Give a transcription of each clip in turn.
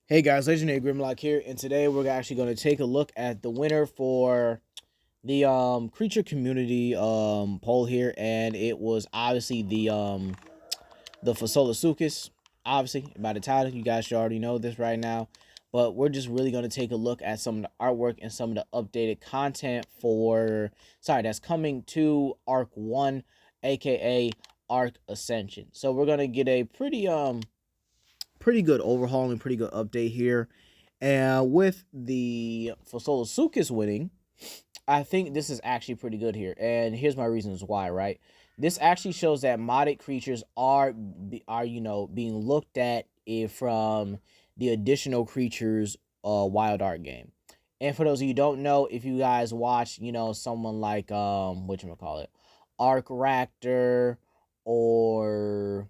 Hey guys, Legendary Grimlock here, and today we're actually going to take a look at the winner for the creature community poll here, and it was obviously the Fasolasuchus. Obviously, by the title, you guys should already know this right now. But we're just really going to take a look at some of the artwork and some of the updated content that's coming to Arc 1, aka Arc Ascension. So we're going to get a pretty good overhaul and pretty good update here. And with the Fasolasuchus winning, I think this is actually pretty good here. And here's my reasons why, right? This actually shows that modded creatures are being looked at from the additional creatures wild art game. And for those of you who don't know, if you guys watch, someone like whatchamacallit, Arc Raptor or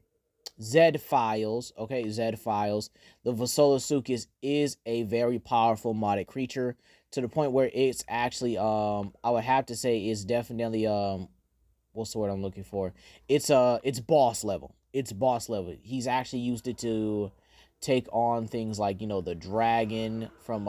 Z Files, okay, Z Files. The Fasolasuchus is a very powerful modded creature to the point where it's actually I would have to say is definitely what's the word I'm looking for? It's boss level. It's boss level. He's actually used it to take on things like, the dragon from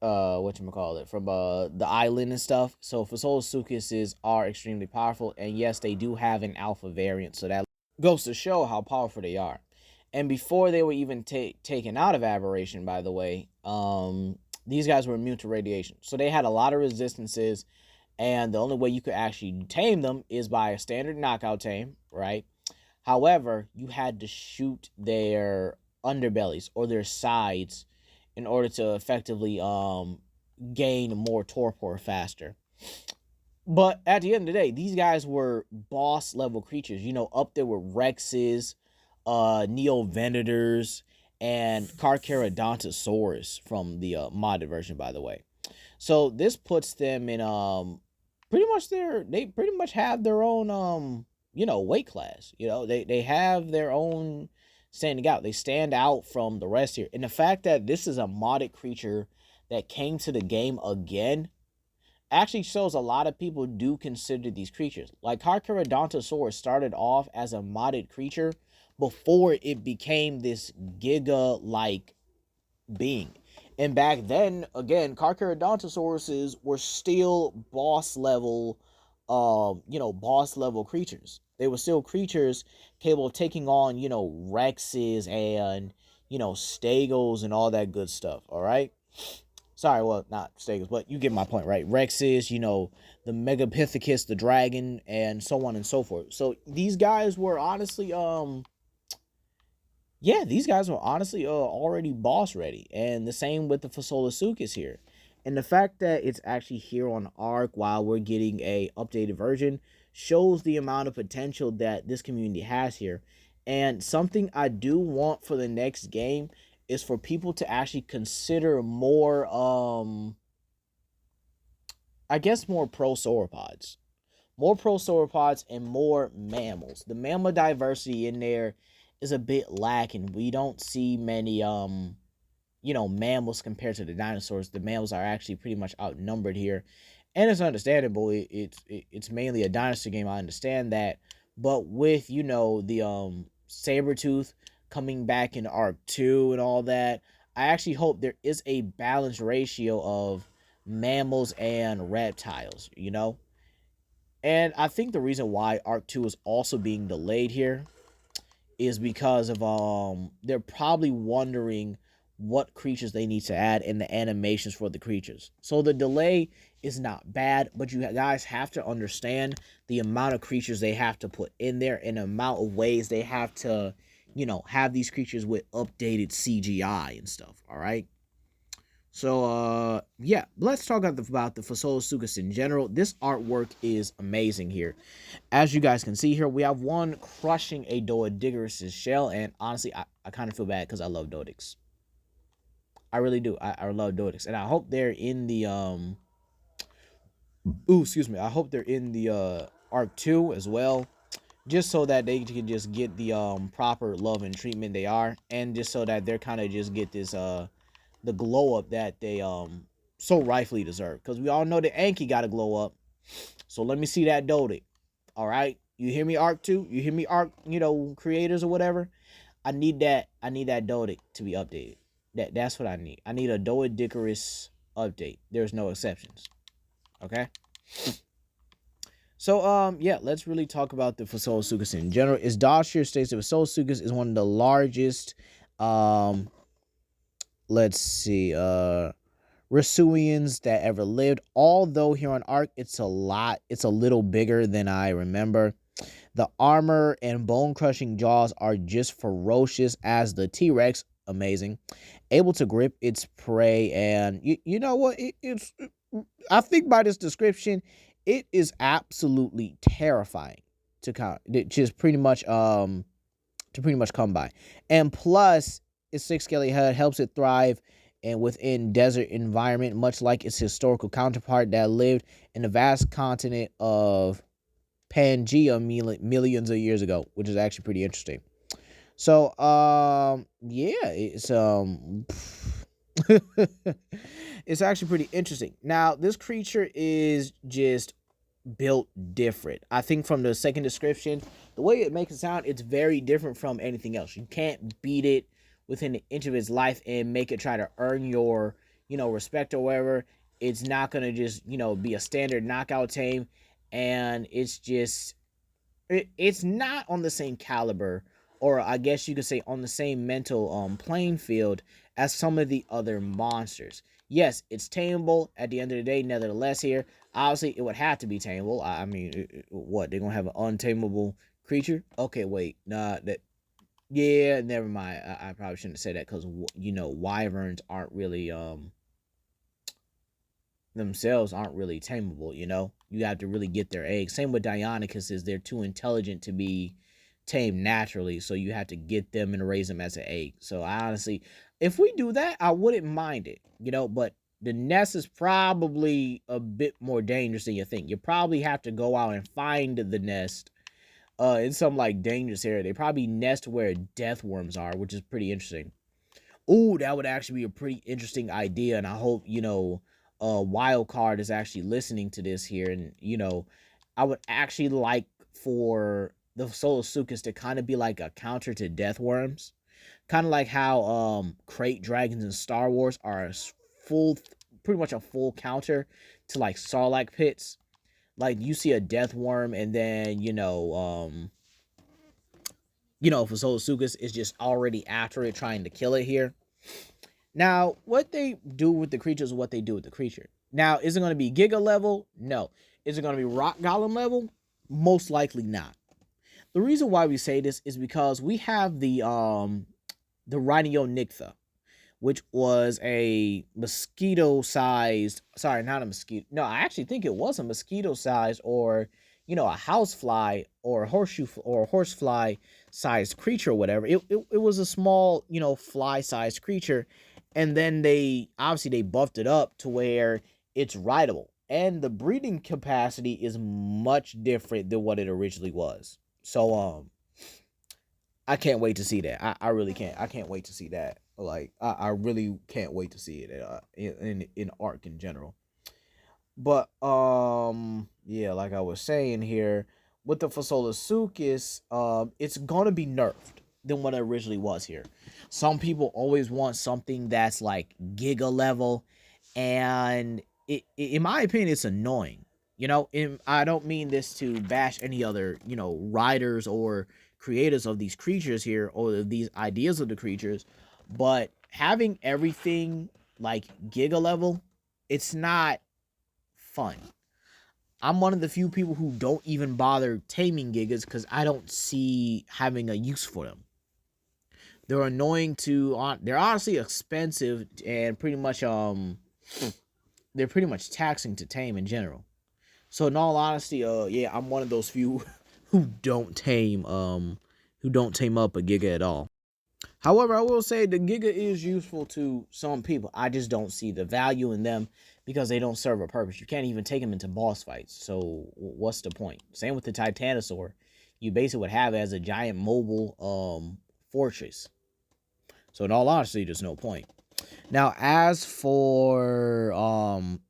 whatchamacallit, from the island and stuff. So Fasolasuchuses are extremely powerful, and yes, they do have an alpha variant, so that goes to show how powerful they are. And before they were even taken out of aberration, by the way, these guys were immune to radiation, so they had a lot of resistances, and the only way you could actually tame them is by a standard knockout tame, right? However, you had to shoot their underbellies or their sides in order to effectively gain more torpor faster. But at the end of the day, these guys were boss level creatures, up there with Rexes, Neo Venators, and Carcharodontosaurus from the modded version, by the way. So this puts them in they pretty much have their own weight class. They have their own standing out. They stand out from the rest here. And the fact that this is a modded creature that came to the game again actually shows a lot of people do consider these creatures. Like Carcharodontosaurus started off as a modded creature before it became this giga-like being. And back then, again, Carcharodontosauruses were still boss level creatures. They were still creatures capable of taking on, Rexes and, Stegos and all that good stuff, all right? Sorry, well, not Stegos, but you get my point, right? Rexes, the Megapithecus, the dragon, and so on and so forth. So these guys were honestly, already boss ready. And the same with the Fasolasuchus here. And the fact that it's actually here on Arc while we're getting a updated version shows the amount of potential that this community has here. And something I do want for the next game is for people to actually consider more I guess more prosauropods. More prosauropods and more mammals. The mammal diversity in there is a bit lacking. We don't see many mammals compared to the dinosaurs. The mammals are actually pretty much outnumbered here, and it's understandable. It's mainly a dinosaur game, I understand that, but with the Sabretooth coming back in Arc 2 and all that, I actually hope there is a balanced ratio of mammals and reptiles, and I think the reason why Arc 2 is also being delayed here is because of they're probably wondering what creatures they need to add in the animations for the creatures. So the delay is not bad, but you guys have to understand the amount of creatures they have to put in there and the amount of ways they have to, have these creatures with updated CGI and stuff, all right? So, yeah, let's talk about the Fasolasuchus in general. This artwork is amazing here. As you guys can see here, we have one crushing a Doedigerus' shell, and honestly, I kind of feel bad because I love Doedics. I really do. I love Doedics, and I hope they're in the, I hope they're in the, Arc 2 as well, just so that they can just get the, proper love and treatment they are, and just so that they're kind of just get this, the glow up that they so rightfully deserve. Because we all know that Anki got to glow up. So let me see that Dodic. All right. You hear me, Arc 2? You hear me, Arc, creators or whatever? I need that Doedic to be updated. That's what I need. I need a Doedicarus update. There's no exceptions. Okay. So yeah, let's really talk about the Fasolasuchus in general. Is Dawshire states that Fasolasuchus is one of the largest let's see Rasuians that ever lived. Although here on Ark it's a little bigger than I remember. The armor and bone-crushing jaws are just ferocious as the T-Rex. Amazing. Able to grip its prey, and you know what? I think by this description, it is absolutely terrifying just pretty much come by. And plus, its 6 scaly head helps it thrive and within desert environment, much like its historical counterpart that lived in the vast continent of Pangea millions of years ago, which is actually pretty interesting. So yeah, it's it's actually pretty interesting. Now, this creature is just built different. I think from the second description, the way it makes it sound, it's very different from anything else. You can't beat it within an inch of its life and make it try to earn your, respect or whatever. It's not gonna just, be a standard knockout tame, and it's just, it's not on the same caliber, or I guess you could say on the same mental playing field as some of the other monsters. Yes, it's tameable at the end of the day. Nevertheless, here, obviously, it would have to be tameable. I mean, what, they're gonna have an untamable creature? Okay, wait, nah, yeah, never mind. I probably shouldn't say that because wyverns aren't really themselves aren't really tameable. You have to really get their eggs. Same with Deinonychus, they're too intelligent to be tamed naturally, so you have to get them and raise them as an egg. So I honestly, if we do that, I wouldn't mind it, but the nest is probably a bit more dangerous than you think. You probably have to go out and find the nest in some like dangerous area. They probably nest where death worms are, which is pretty interesting. Ooh, that would actually be a pretty interesting idea, and I hope Wildcard is actually listening to this here, and I would actually like for the Fasolasuchus to kind of be like a counter to death worms, kind of like how crate dragons in Star Wars are pretty much a full counter to like Sarlacc pits. Like you see a death worm, and then Fasolasuchus is just already after it, trying to kill it here. Now, what they do with the creature is what they do with the creature. Now, is it going to be Giga level? No. Is it going to be Rock Golem level? Most likely not. The reason why we say this is because we have the Rhinionyctha, which was a mosquito-sized, sorry, not a mosquito. No, I actually think it was a mosquito-sized, or a housefly or a horsefly-sized creature or whatever. It was a small, fly-sized creature. And then they buffed it up to where it's rideable. And the breeding capacity is much different than what it originally was. So, I can't wait to see that. I really can't. I can't wait to see that. Like, I really can't wait to see it in Ark in general. But, yeah, like I was saying here, with the Fasolasuchus, it's gonna be nerfed than what it originally was here. Some people always want something that's like Giga level, and in my opinion, it's annoying. I don't mean this to bash any other, writers or creators of these creatures here, or these ideas of the creatures, but having everything like Giga level, it's not fun. I'm one of the few people who don't even bother taming Gigas because I don't see having a use for them. They're annoying they're honestly expensive, and pretty much they're pretty much taxing to tame in general. So in all honesty, yeah, I'm one of those few who don't tame up a Giga at all. However, I will say the Giga is useful to some people. I just don't see the value in them because they don't serve a purpose. You can't even take them into boss fights. So what's the point? Same with the Titanosaur. You basically would have it as a giant mobile fortress. So in all honesty, there's no point. Now, as for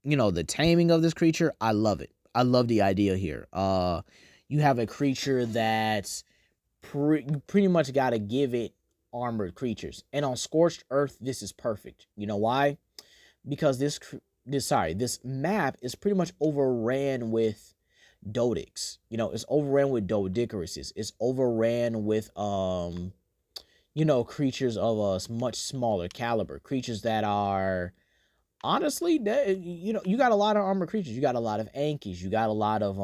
the taming of this creature, I love it. I love the idea here. You have a creature that's pretty much got to give it armored creatures. And on Scorched Earth, this is perfect. You know why? Because this map is pretty much overran with Dodix. You know, it's overran with Dodicaruses. It's overran with you know, creatures of a much smaller caliber. Creatures that are honestly, you know, you got a lot of armored creatures. You got a lot of Ankies. You got a lot of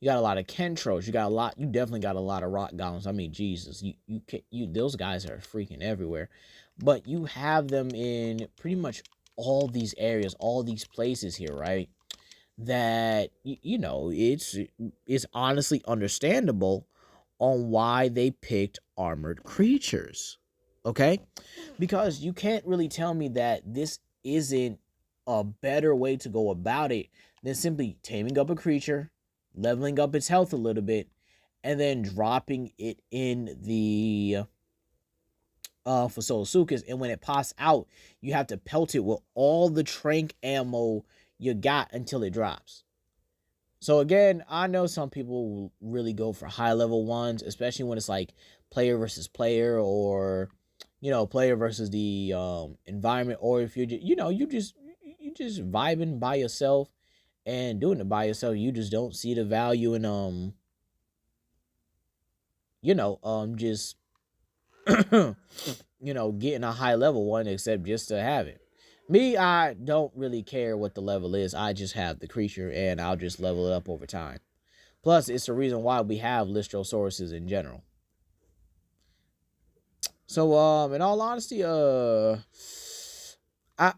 Kentros. You definitely got a lot of rock golems. I mean, Jesus, those guys are freaking everywhere. But you have them in pretty much all these areas, all these places here, right? That you know, it's honestly understandable on why they picked armored creatures. Okay? Because you can't really tell me that this isn't a better way to go about it than simply taming up a creature, leveling up its health a little bit, and then dropping it in the Fasolasuchus. And when it pops out, you have to pelt it with all the trank ammo you got until it drops. So again, I know some people will really go for high level ones, especially when it's like player versus player, or you know, player versus the environment, or if you're you just vibing by yourself and doing it by yourself. You just don't see the value in just you know, getting a high level one, except just to have it. Me, I don't really care what the level is. I just have the creature and I'll just level it up over time. Plus, it's the reason why we have Lystrosaurus in general. So, in all honesty, I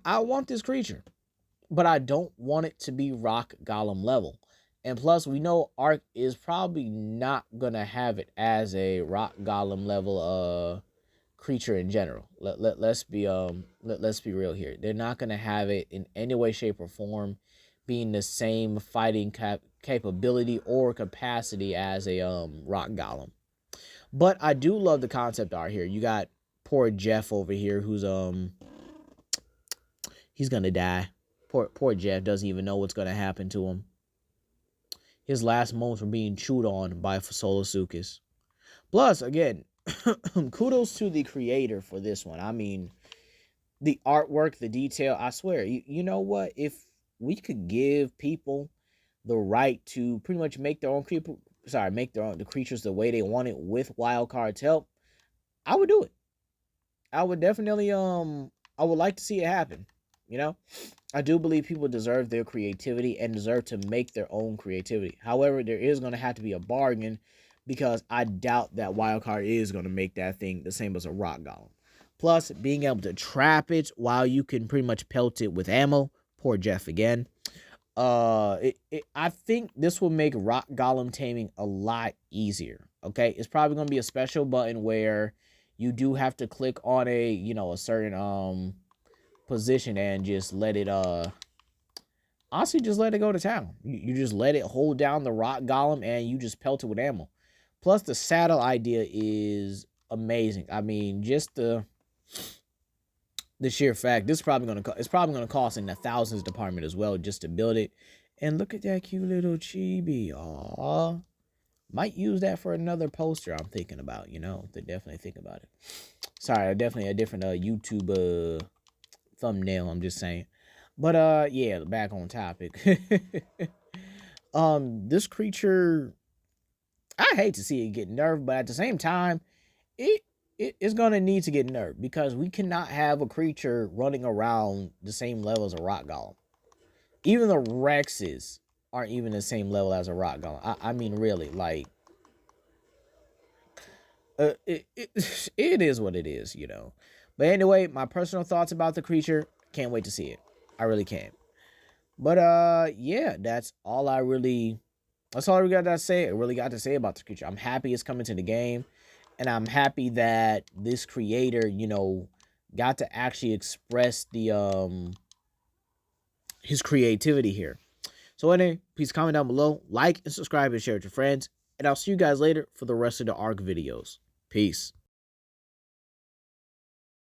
want this creature, but I don't want it to be rock golem level. And plus, we know Arc is probably not gonna have it as a rock golem level creature in general. Let's be real here. They're not gonna have it in any way, shape, or form being the same fighting capability or capacity as a rock golem. But I do love the concept art here. You got poor Jeff over here, who's he's gonna die. Poor Jeff doesn't even know what's gonna happen to him. His last moments were being chewed on by Fasolasuchus. Plus, again, kudos to the creator for this one. I mean, the artwork, the detail, I swear, you know what? If we could give people the right to pretty much make their own the creatures the way they want it with Wildcard's help, I would do it. I would definitely I would like to see it happen. You know, I do believe people deserve their creativity and deserve to make their own creativity. However, there is going to have to be a bargain, because I doubt that Wildcard is going to make that thing the same as a rock golem. Plus, being able to trap it while you can pretty much pelt it with ammo. Poor Jeff again. I think this will make rock golem taming a lot easier. Okay, it's probably going to be a special button where you do have to click on a certain position and just let it honestly just let it go to town. You just let it hold down the rock golem and you just pelt it with ammo. Plus, the saddle idea is amazing. I mean, just the sheer fact, it's probably gonna cost in the thousands department as well just to build it. And look at that cute little chibi. Aww. Might use that for another poster I'm thinking about, you know, to definitely think about it. Sorry, definitely a different YouTube thumbnail, I'm just saying. But yeah, back on topic. This creature, I hate to see it get nerfed, but at the same time, it is gonna need to get nerfed, because we cannot have a creature running around the same level as a rock golem. Even the Rexes aren't even the same level as a rock golem. I mean, really, like, it is what it is, you know. But anyway, my personal thoughts about the creature, can't wait to see it. I really can't. But yeah, that's all I really got to say. I really got to say about the creature. I'm happy it's coming to the game, and I'm happy that this creator, you know, got to actually express the his creativity here. So anyway, please comment down below, like and subscribe and share with your friends, and I'll see you guys later for the rest of the ARC videos. Peace.